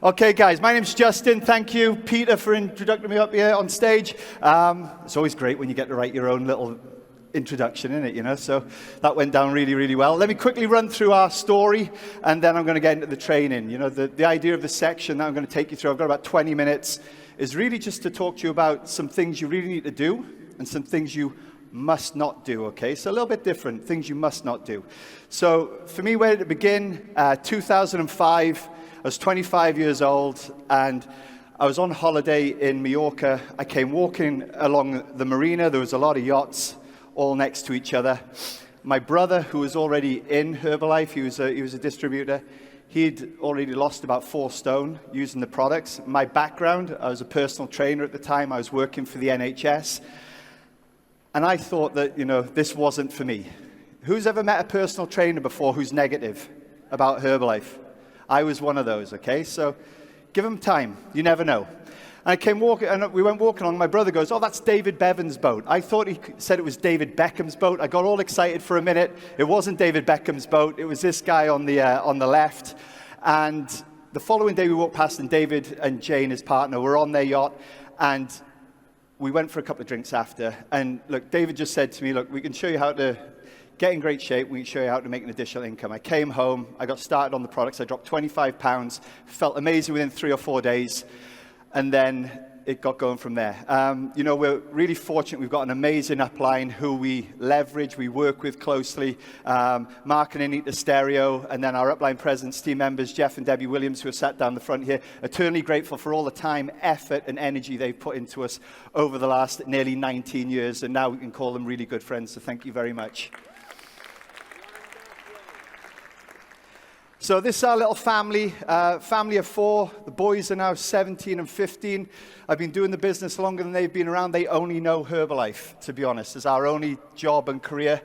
Okay, guys, my name's Justyn. Thank you, Peter, for introducing me up here on stage. It's always great when you get to write your own little introduction, isn't it, you know? So that went down really, really well. Let me quickly run through our story, and then I'm going to get into the training. You know, the idea of the section that I'm going to take you through, I've got about 20 minutes, is really just to talk to you about some things you really need to do and some things you must not do, okay? So a little bit different, things you must not do. So for me, where did it begin? 2005. I was 25 years old, and I was on holiday in Mallorca. I came walking along the marina. There was a lot of yachts all next to each other. My brother, who was already in Herbalife, he was a distributor. He'd already lost about 4 stone using the products. My background, I was a personal trainer at the time. I was working for the NHS. And I thought that, you know, this wasn't for me. Who's ever met a personal trainer before who's negative about Herbalife? I was one of those, okay? So give them time. You never know. And I came walking, and we went walking along. My brother goes, "Oh, that's David Bevan's boat." I thought he said it was David Beckham's boat. I got all excited for a minute. It wasn't David Beckham's boat. It was this guy on the left. And the following day we walked past, and David and Jane, his partner, were on their yacht. And we went for a couple of drinks after. And look, David just said to me, "Look, we can show you how to get in great shape. We can show you how to make an additional income." I came home. I got started on the products. I dropped 25 pounds. Felt amazing within 3 or 4 days. And then it got going from there. You know, we're really fortunate. We've got an amazing upline who we leverage, we work with closely. Mark and Anita Stereo, and then our upline presidents, team members, Jeff and Debbie Williams, who are sat down the front here. Eternally grateful for all the time, effort, and energy they've put into us over the last nearly 19 years. And now we can call them really good friends. So thank you very much. So this is our little family of 4. The boys are now 17 and 15. I've been doing the business longer than they've been around. They only know Herbalife, to be honest. It's our only job and career.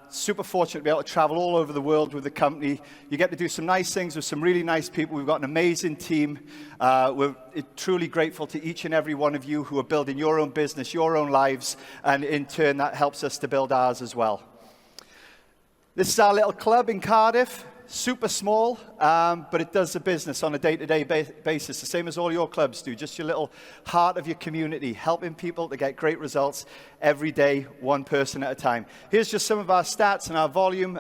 Super fortunate to be able to travel all over the world with the company. You get to do some nice things with some really nice people. We've got an amazing team. We're truly grateful to each and every one of you who are building your own business, your own lives, and in turn that helps us to build ours as well. This is our little club in Cardiff. Super small, but it does the business on a day-to-day basis, the same as all your clubs do, just your little heart of your community, helping people to get great results every day, one person at a time. Here's just some of our stats and our volume.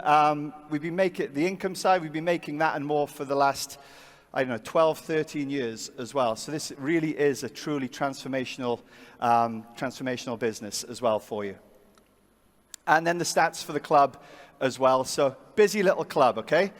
We've been making the income side, we've been making that and more for the last, 12, 13 years as well. So this really is a truly transformational business as well for you. And then the stats for the club as well. So busy little club, okay?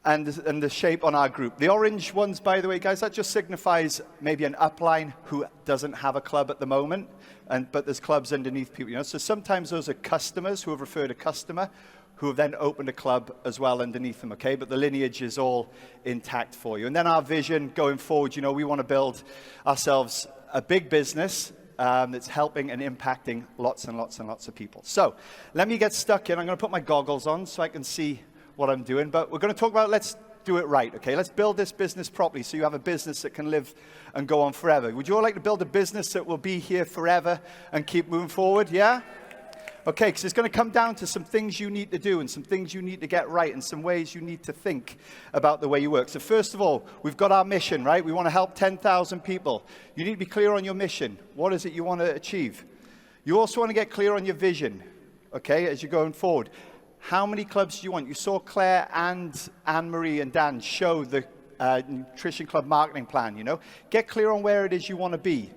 And the shape on our group. The orange ones, by the way, guys, that just signifies maybe an upline who doesn't have a club at the moment, but there's clubs underneath people, you know. So sometimes those are customers who have referred a customer who have then opened a club as well underneath them, okay? But the lineage is all intact for you. And then our vision going forward, you know, we want to build ourselves a big business that's helping and impacting lots and lots and lots of people. So let me get stuck in. I'm going to put my goggles on so I can see what I'm doing. But we're going to talk about let's do it right, okay? Let's build this business properly so you have a business that can live and go on forever. Would you all like to build a business that will be here forever and keep moving forward? Yeah? Okay, because it's going to come down to some things you need to do and some things you need to get right and some ways you need to think about the way you work. So first of all, we've got our mission, right? We want to help 10,000 people. You need to be clear on your mission. What is it you want to achieve? You also want to get clear on your vision, okay, as you're going forward. How many clubs do you want? You saw Claire and Anne-Marie and Dan show the Nutrition Club marketing plan, you know. Get clear on where it is you want to be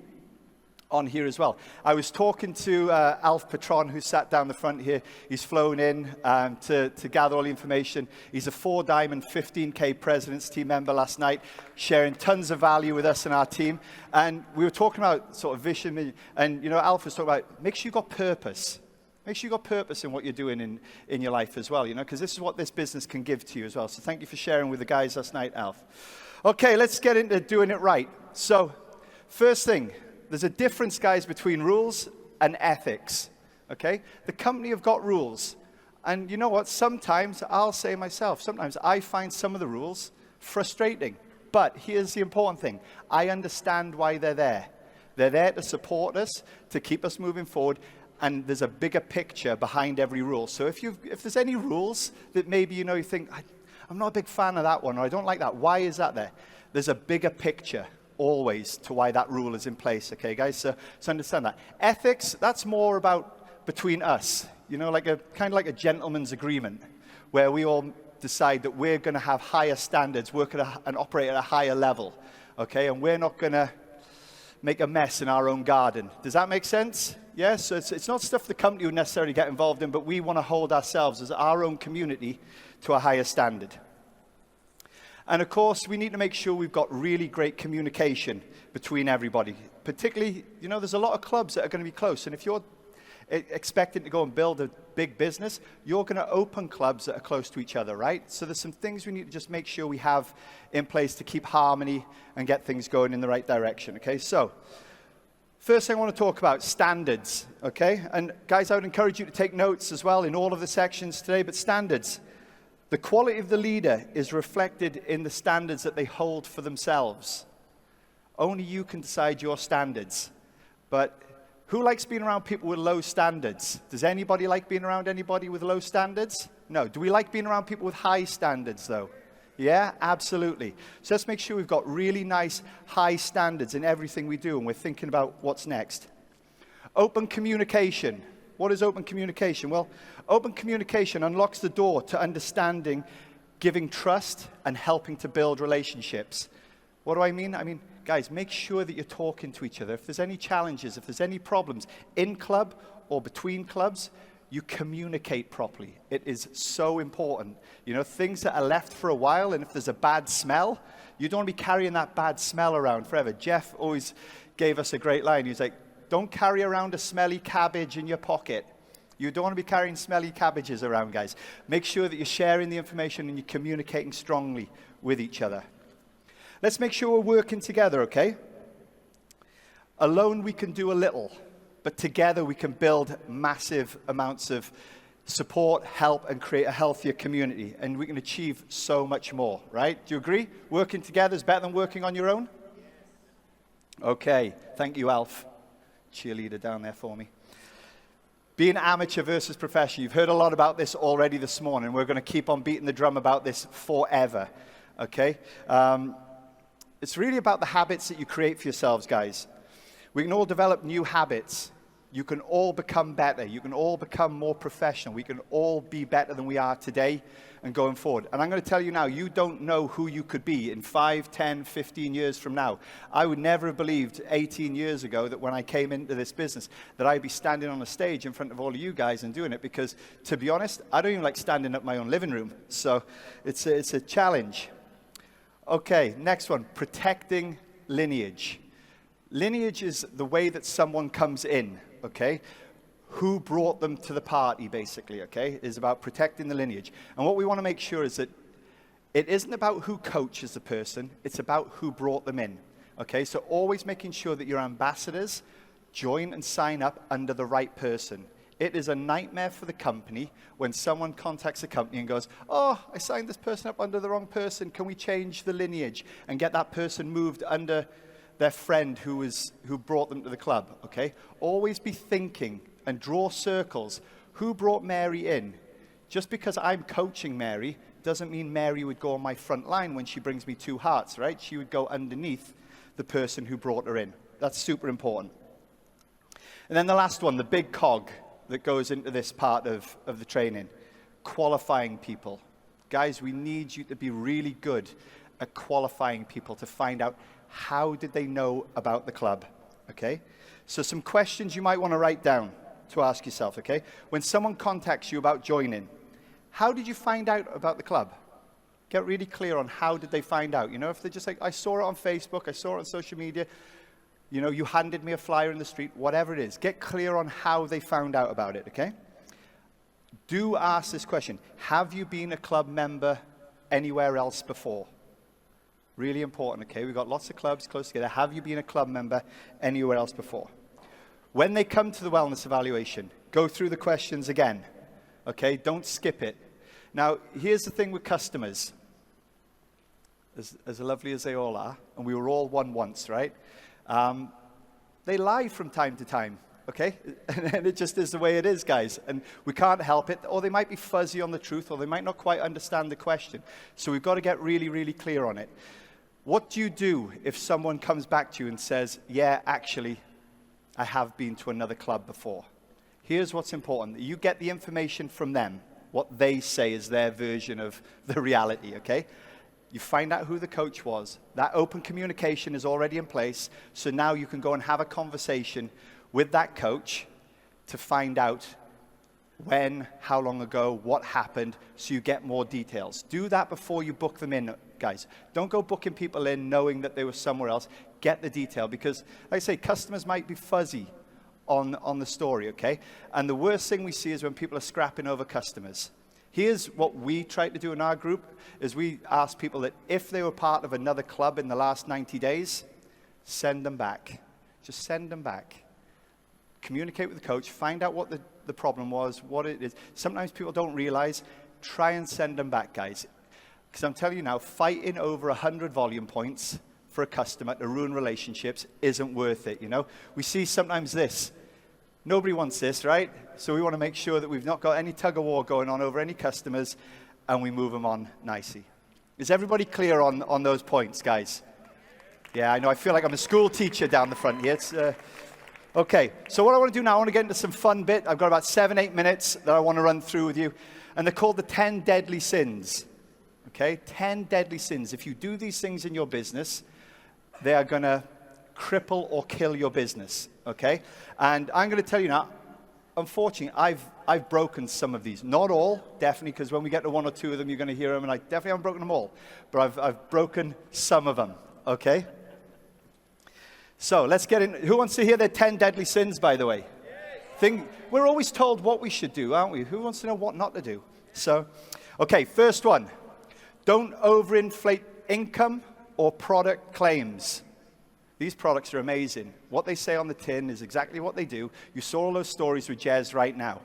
on here as well. I was talking to Alf Patron, who sat down the front here. He's flown in to gather all the information. He's a 4-diamond 15K President's team member last night, sharing tons of value with us and our team. And we were talking about sort of vision, and you know, Alf was talking about, make sure you've got purpose. Make sure you've got purpose in what you're doing in your life as well, you know, because this is what this business can give to you as well. So thank you for sharing with the guys last night, Alf. Okay, let's get into doing it right. So, first thing, there's a difference, guys, between rules and ethics, okay? The company have got rules. And you know what? Sometimes, I'll say myself, sometimes I find some of the rules frustrating. But here's the important thing. I understand why they're there. They're there to support us, to keep us moving forward, and there's a bigger picture behind every rule. So if there's any rules that maybe, you know, you think, I'm not a big fan of that one, or I don't like that. Why is that there? There's a bigger picture always to why that rule is in place, okay, guys? So understand that. Ethics, that's more about between us, you know, like kind of like a gentleman's agreement, where we all decide that we're going to have higher standards, work and operate at a higher level, okay? And we're not going to make a mess in our own garden. Does that make sense? Yes, so it's not stuff the company would necessarily get involved in, but we want to hold ourselves as our own community to a higher standard. And of course, we need to make sure we've got really great communication between everybody. Particularly, you know, there's a lot of clubs that are going to be close, and if you're expecting to go and build a big business, you're going to open clubs that are close to each other, right? So there's some things we need to just make sure we have in place to keep harmony and get things going in the right direction, okay? So, first thing I want to talk about, standards, okay? And guys, I would encourage you to take notes as well in all of the sections today, but standards. The quality of the leader is reflected in the standards that they hold for themselves. Only you can decide your standards, but who likes being around people with low standards? Does anybody like being around anybody with low standards? No. Do we like being around people with high standards, though? Yeah, absolutely. So let's make sure we've got really nice, high standards in everything we do, and we're thinking about what's next. Open communication. What is open communication? Well, open communication unlocks the door to understanding, giving trust, and helping to build relationships. What do I mean? I mean, guys, make sure that you're talking to each other. If there's any challenges, if there's any problems in club or between clubs, you communicate properly. It is so important. You know, things that are left for a while, and if there's a bad smell, you don't want to be carrying that bad smell around forever. Jeff always gave us a great line. He was like, don't carry around a smelly cabbage in your pocket. You don't want to be carrying smelly cabbages around, guys. Make sure that you're sharing the information and you're communicating strongly with each other. Let's make sure we're working together, okay? Alone we can do a little, but together we can build massive amounts of support, help, and create a healthier community. And we can achieve so much more, right? Do you agree? Working together is better than working on your own? Okay, thank you, Alf. Cheerleader down there for me. Being amateur versus professional. You've heard a lot about this already this morning. We're going to keep on beating the drum about this forever, okay? It's really about the habits that you create for yourselves, guys. We can all develop new habits. You can all become better. You can all become more professional. We can all be better than we are today and going forward. And I'm going to tell you now, you don't know who you could be in 5, 10, 15 years from now. I would never have believed 18 years ago that when I came into this business that I'd be standing on a stage in front of all of you guys and doing it, because, to be honest, I don't even like standing up my own living room. So it's a challenge. Okay, next one, protecting lineage. Lineage is the way that someone comes in, okay? Who brought them to the party, basically, okay? It is about protecting the lineage. And what we want to make sure is that it isn't about who coaches the person, it's about who brought them in, okay? So always making sure that your ambassadors join and sign up under the right person. It is a nightmare for the company when someone contacts a company and goes, oh, I signed this person up under the wrong person. Can we change the lineage and get that person moved under their friend who brought them to the club, okay? Always be thinking and draw circles. Who brought Mary in? Just because I'm coaching Mary doesn't mean Mary would go on my front line when she brings me 2 hearts, right? She would go underneath the person who brought her in. That's super important. And then the last one, the big cog that goes into this part of the training, qualifying people. Guys, we need you to be really good at qualifying people to find out how did they know about the club, okay? So some questions you might want to write down to ask yourself, okay? When someone contacts you about joining, how did you find out about the club? Get really clear on how did they find out. You know, if they're just like, I saw it on Facebook, I saw it on social media, you know, you handed me a flyer in the street, whatever it is. Get clear on how they found out about it, okay? Do ask this question. Have you been a club member anywhere else before? Really important, okay? We've got lots of clubs close together. Have you been a club member anywhere else before? When they come to the wellness evaluation, go through the questions again, okay? Don't skip it. Now, here's the thing with customers. As lovely as they all are, and we were all one once, right? They lie from time to time. okay? And it just is the way it is, guys. And we can't help it. Or they might be fuzzy on the truth, or they might not quite understand the question. So we've got to get really, really clear on it. What do you do if someone comes back to you and says, yeah, actually, I have been to another club before? Here's what's important. You get the information from them, what they say is their version of the reality, okay? You find out who the coach was. That open communication is already in place. So now you can go and have a conversation with that coach to find out when, how long ago, what happened, so you get more details. Do that before you book them in, guys. Don't go booking people in knowing that they were somewhere else. Get the detail, because, like I say, customers might be fuzzy on the story, okay? And the worst thing we see is when people are scrapping over customers. Here's what we try to do in our group, is we ask people that if they were part of another club in the last 90 days, send them back. Just send them back. Communicate with the coach, find out what the problem was, what it is. Sometimes people don't realize. Try and send them back, guys. Because I'm telling you now, fighting over 100 volume points for a customer to ruin relationships isn't worth it, you know? We see sometimes this. Nobody wants this, right? So we want to make sure that we've not got any tug of war going on over any customers, and we move them on nicely. Is everybody clear on those points, guys? Yeah, I know. I feel like I'm a school teacher down the front here. It's, okay, so what I want to do now, I want to get into some fun bit. I've got about 7-8 minutes that I want to run through with you. And they're called the 10 deadly sins. Okay, 10 deadly sins. If you do these things in your business, they are going to cripple or kill your business, okay? And I'm going to tell you now, unfortunately, I've broken some of these. Not all, definitely, because when we get to one or two of them, you're going to hear them, and I definitely haven't broken them all. But I've broken some of them, okay? So let's get in. Who wants to hear their 10 deadly sins, by the way? We're always told what we should do, aren't we? Who wants to know what not to do? So, okay, first one. Don't overinflate income or product claims. These products are amazing. What they say on the tin is exactly what they do. You saw all those stories with Jez right now.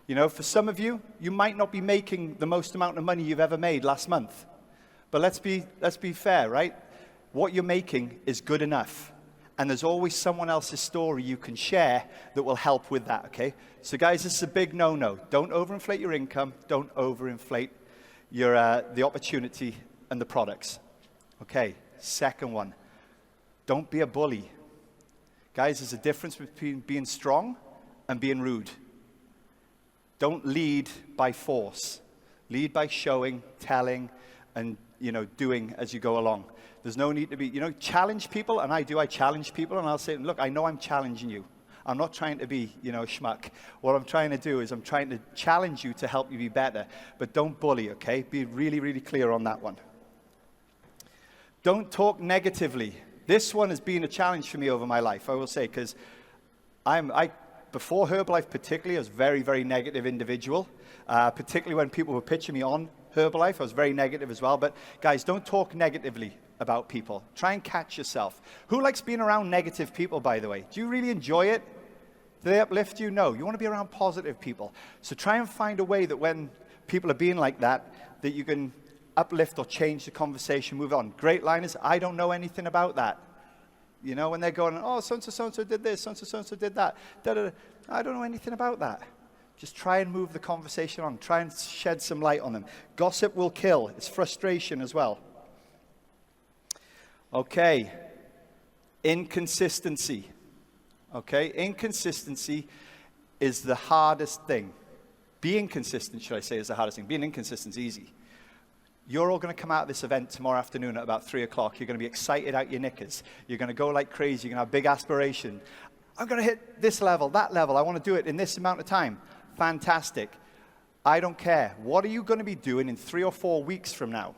You know, for some of you, you might not be making the most amount of money you've ever made last month. But let's be fair, right? What you're making is good enough. And there's always someone else's story you can share that will help with that, okay? So guys, this is a big no-no. Don't overinflate your income. Don't overinflate your the opportunity and the products. Okay, second one. Don't be a bully. Guys, there's a difference between being strong and being rude. Don't lead by force. Lead by showing, telling, and, you know, doing as you go along. There's no need to be, you know, challenge people, and I challenge people, and I'll say, look, I know I'm challenging you. I'm not trying to be, you know, schmuck. What I'm trying to do is I'm trying to challenge you to help you be better. But don't bully, okay? Be really, really clear on that one. Don't talk negatively. This one has been a challenge for me over my life, I will say, because before Herbalife particularly, I was a very, very negative individual, particularly when people were pitching me on Herbalife. I was very negative as well. But guys, don't talk negatively about people. Try and catch yourself. Who likes being around negative people, by the way? Do you really enjoy it? Do they uplift you? No. You want to be around positive people. So try and find a way that when people are being like that, that you can uplift or change the conversation, move on. Great line is, I don't know anything about that. You know, when they're going, oh, so-and-so did this, so-and-so did that. Da-da-da. I don't know anything about that. Just try and move the conversation on. Try and shed some light on them. Gossip will kill. It's frustration as well. Okay. Inconsistency. Okay. Inconsistency is the hardest thing. Being consistent, should I say, is the hardest thing. Being inconsistent is easy. You're all going to come out of this event tomorrow afternoon at about 3 o'clock. You're going to be excited out your knickers. You're going to go like crazy. You're going to have big aspiration. I'm going to hit this level, that level. I want to do it in this amount of time. Fantastic. I don't care. What are you going to be doing in 3 or 4 weeks from now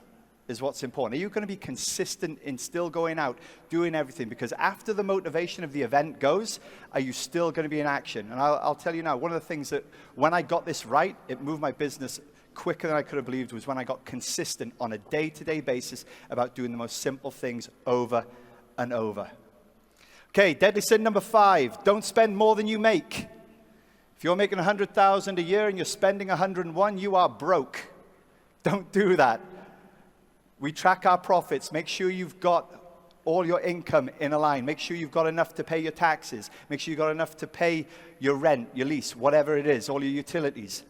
is what's important. Are you going to be consistent in still going out, doing everything? Because after the motivation of the event goes, are you still going to be in action? And I'll tell you now, one of the things that when I got this right, it moved my business quicker than I could have believed, was when I got consistent on a day-to-day basis about doing the most simple things over and over. Okay, deadly sin number 5, don't spend more than you make. If you're making $100,000 a year and you're spending 101, you are broke. Don't do that. We track our profits. Make sure you've got all your income in a line. Make sure you've got enough to pay your taxes. Make sure you've got enough to pay your rent, your lease, whatever it is, all your utilities.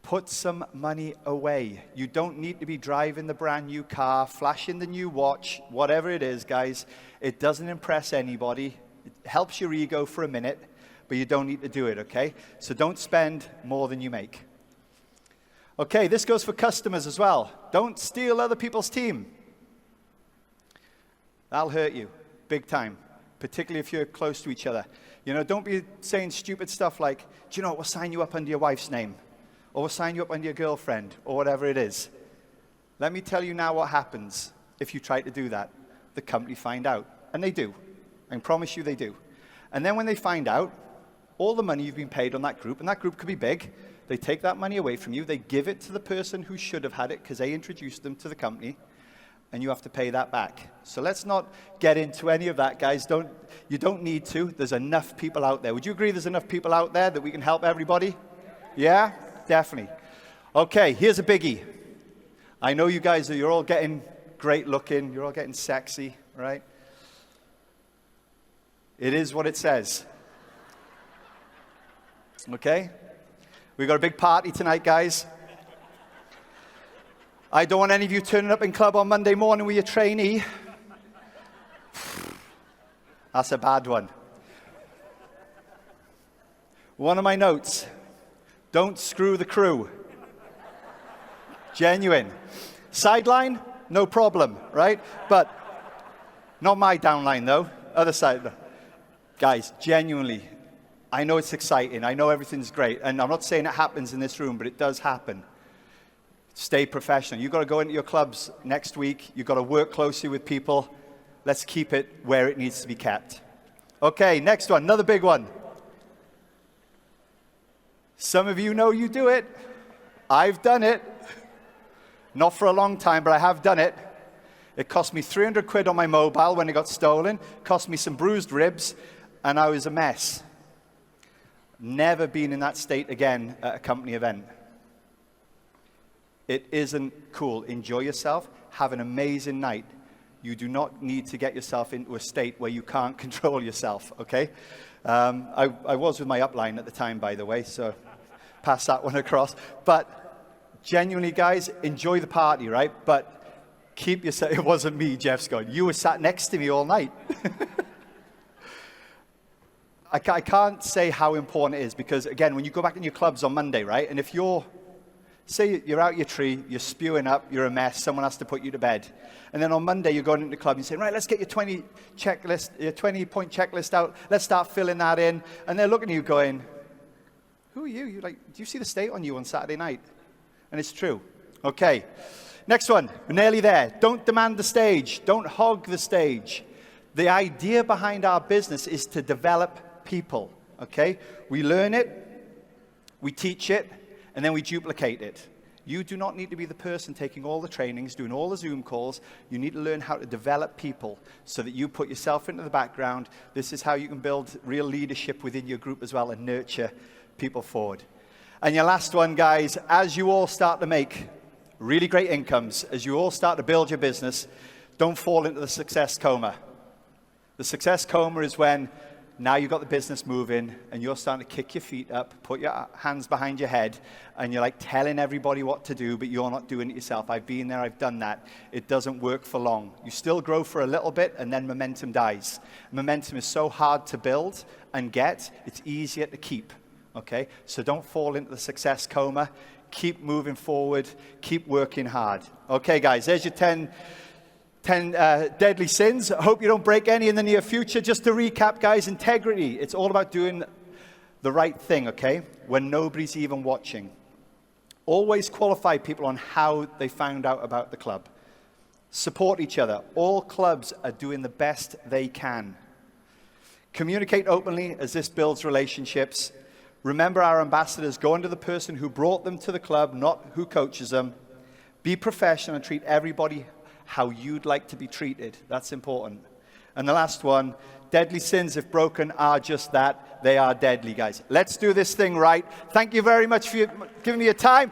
Put some money away. You don't need to be driving the brand new car, flashing the new watch, whatever it is, guys. It doesn't impress anybody. It helps your ego for a minute, but you don't need to do it, okay? So don't spend more than you make. Okay, this goes for customers as well. Don't steal other people's team. That'll hurt you big time, particularly if you're close to each other. You know, don't be saying stupid stuff like, do you know what, we'll sign you up under your wife's name, or we'll sign you up under your girlfriend, or whatever it is. Let me tell you now what happens if you try to do that. The company find out, and they do. I can promise you they do. And then when they find out, all the money you've been paid on that group, and that group could be big, they take that money away from you, they give it to the person who should have had it because they introduced them to the company, and you have to pay that back. So let's not get into any of that, guys. You don't need to. There's enough people out there. Would you agree there's enough people out there that we can help everybody? Yeah? Definitely. Okay, here's a biggie. I know you guys, you're all getting great looking. You're all getting sexy, right? It is what it says. Okay? We've got a big party tonight, guys. I don't want any of you turning up in club on Monday morning with your trainee. That's a bad one. One of my notes, don't screw the crew. Genuine. Sideline, no problem, right? But not my downline, though. Other side. Guys, genuinely, I know it's exciting. I know everything's great. And I'm not saying it happens in this room, but it does happen. Stay professional. You've got to go into your clubs next week. You've got to work closely with people. Let's keep it where it needs to be kept. Okay, next one, another big one. Some of you know you do it. I've done it. Not for a long time, but I have done it. It cost me 300 quid on my mobile when it got stolen. Cost me some bruised ribs, and I was a mess. Never been in that state again at a company event. It isn't cool. Enjoy yourself. Have an amazing night. You do not need to get yourself into a state where you can't control yourself, okay? I was with my upline at the time, by the way, so pass that one across. But genuinely, guys, enjoy the party, right? But keep yourself... It wasn't me, Jeff's going. You were sat next to me all night. I can't say how important it is because, again, when you go back in your clubs on Monday, right, and if you're... Say you're out your tree, you're spewing up, you're a mess, someone has to put you to bed. And then on Monday, you're going into the club and saying, right, let's get your 20-point checklist out. Let's start filling that in. And they're looking at you going, who are you? You're like, do you see the state on you on Saturday night? And it's true. Okay. Next one. We're nearly there. Don't demand the stage. Don't hog the stage. The idea behind our business is to develop people. Okay? We learn it. We teach it. And then we duplicate it. You do not need to be the person taking all the trainings, doing all the Zoom calls. You need to learn how to develop people so that you put yourself into the background. This is how you can build real leadership within your group as well and nurture people forward. And your last one, guys, as you all start to make really great incomes, as you all start to build your business, don't fall into the success coma. The success coma is when now you've got the business moving and you're starting to kick your feet up, put your hands behind your head, and you're like telling everybody what to do, but you're not doing it yourself. I've been there, I've done that. It doesn't work for long. You still grow for a little bit and then momentum dies. Momentum is so hard to build and get, it's easier to keep, okay? So don't fall into the success coma. Keep moving forward, keep working hard. Okay, guys, there's your 10 deadly sins. I hope you don't break any in the near future. Just to recap, guys, integrity. It's all about doing the right thing, okay? When nobody's even watching. Always qualify people on how they found out about the club. Support each other. All clubs are doing the best they can. Communicate openly as this builds relationships. Remember our ambassadors. Go under the person who brought them to the club, not who coaches them. Be professional and treat everybody how you'd like to be treated. That's important. And the last one, deadly sins, if broken, are just that. They are deadly, guys. Let's do this thing right. Thank you very much for giving me your time.